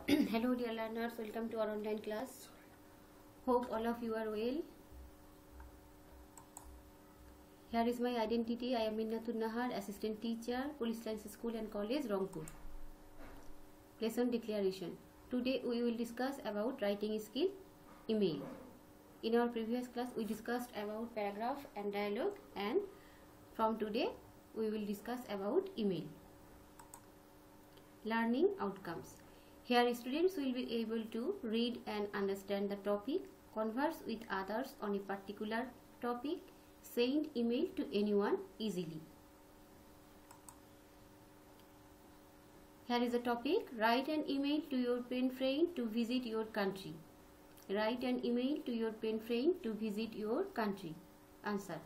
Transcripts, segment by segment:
Hello dear learners, welcome to our online class. Hope all of you are well. Here is my identity. I am Minnatul Nahar, assistant teacher, Police Science School and College, Rangpur. Lesson declaration. Today we will discuss about writing skill, email. In our previous class we discussed about paragraph and dialogue, and from today we will discuss about email. Learning outcomes. Here students will be able to read and understand the topic, converse with others on a particular topic, send email to anyone easily. Here is the topic: write an email to your pen friend to visit your country. Write an email to your pen friend to visit your country. Answer: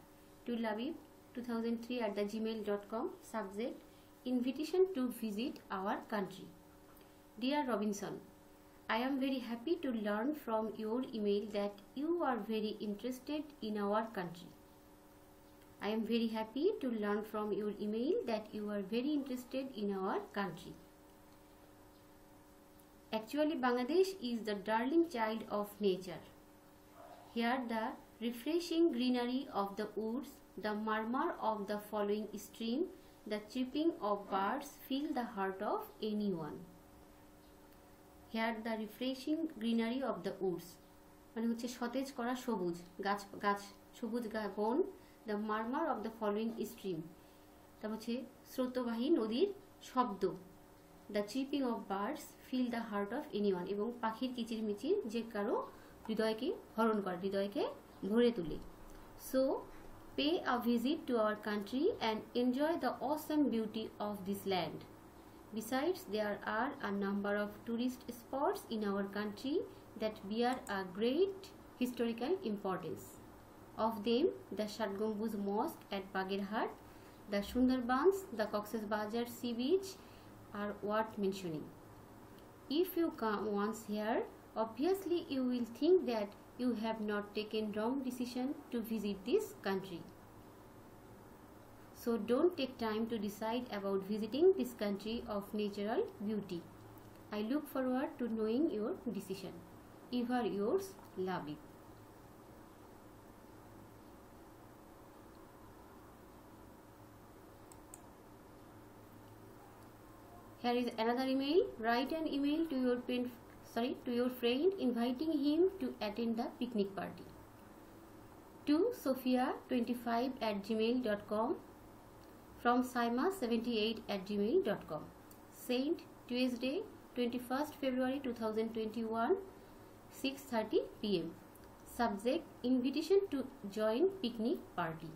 to labib2003@gmail.com. Subject: invitation to visit our country. Dear Robinson, I am very happy to learn from your email that you are very interested in our country. I am very happy to learn from your email that you are very interested in our country. Actually, Bangladesh is the darling child of nature. Here the refreshing greenery of the woods, the murmur of the flowing stream, the chirping of birds fill the heart of anyone. Here the refreshing greenery of the woods মানে হচ্ছে সতেজ করা সবুজ গাছ সবুজ বন, the murmur of the flowing stream তারপর হচ্ছে স্রোতবাহী নদীর শব্দ, the chirping of birds fill the heart of anyone এবং পাখির কিচিরমিচির যে কারো হৃদয়কে হরণ করে, হৃদয়কে ভরে তোলে. So pay a visit to our country and enjoy the awesome beauty of this land. Besides, there are a number of tourist spots in our country that bear a great historical importance. Of them, the Shatgambuz Mosque at Bagherhat, the Sundarbans, the Cox's Bazar Sea Beach are worth mentioning. If you come once here, obviously you will think that you have not taken wrong decision to visit this country. So don't take time to decide about visiting this country of natural beauty. I look forward to knowing your decision. Ever yours, Labib. Here is another email. Write an email to your friend inviting him to attend the picnic party. To Sophia25@gmail.com. From Saima78@gmail.com. Sent Tuesday 21st February 2021 6:30 PM. Subject: invitation to join picnic party.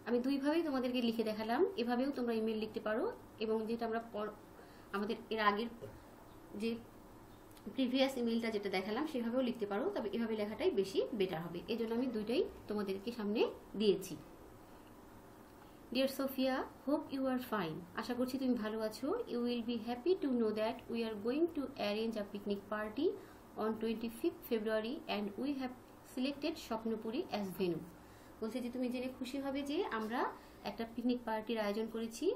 আমি দুইভাবেই তোমাদেরকে লিখে দেখালাম, এভাবেও তোমরা email লিখতে পারো এবং যেটা আমরা আমাদের এর আগের যে প্রিভিয়াস ইমেলটা যেটা দেখালাম সেভাবেও লিখতে পারো, তবে এভাবে লেখাটাই বেশি বেটার হবে, এজন্য আমি দুইটাই তোমাদেরকে সামনে দিয়েছি. Dear Sophia, hope you are fine. আশা করছি তুমি ভালো আছো. You will be happy to know that we are going to arrange a picnic party on 25th February and we have selected Shopnopuri as venue. বলছে যে তুমি জেনে খুশি হবে যে আমরা একটা পিকনিক পার্টির আয়োজন করেছি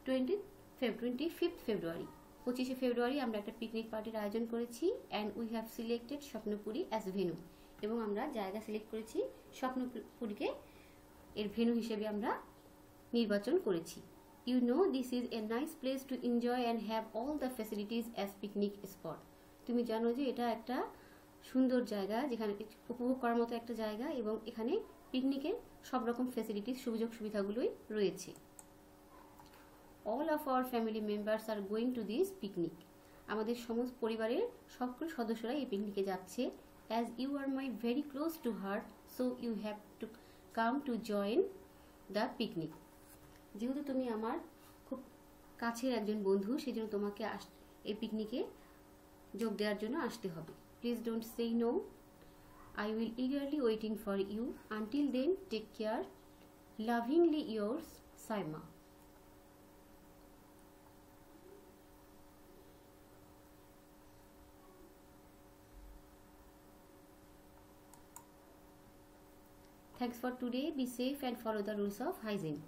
25th February 25শে ফেব্রুয়ারি আমরা একটা পিকনিক পার্টির আয়োজন করেছি and we have selected Shopnopuri as venue এবং আমরা জায়গা সিলেক্ট করেছি স্বপ্নপুরীকে এর ভেন্যু হিসেবে আমরা নির্বাচন করেছি. You know this is a nice place to enjoy and have all the facilities as picnic spot. তুমি জানো যে এটা একটা সুন্দর জায়গা, যেখানে উপভোগ করার মতো একটা জায়গা এবং এখানে পিকনিকের সব রকম ফ্যাসিলিটিস সুযোগ সুবিধাগুলোই রয়েছে. All of our family members are going to this picnic. আমাদের সমস্ত পরিবারের সকল সদস্যরা এই পিকনিকে যাচ্ছে. As you are my very close to heart, so you have to come to join the picnic. যেহেতু তুমি আমার খুব কাছের একজন বন্ধু, সেজন্য তোমাকে এই পিকনিকে যোগ দেওয়ার জন্য আসতে হবে. Please don't say no. I will eagerly waiting for you. Until then, take care. Lovingly yours, Saima. Thanks for today. Be safe and follow the rules of hygiene.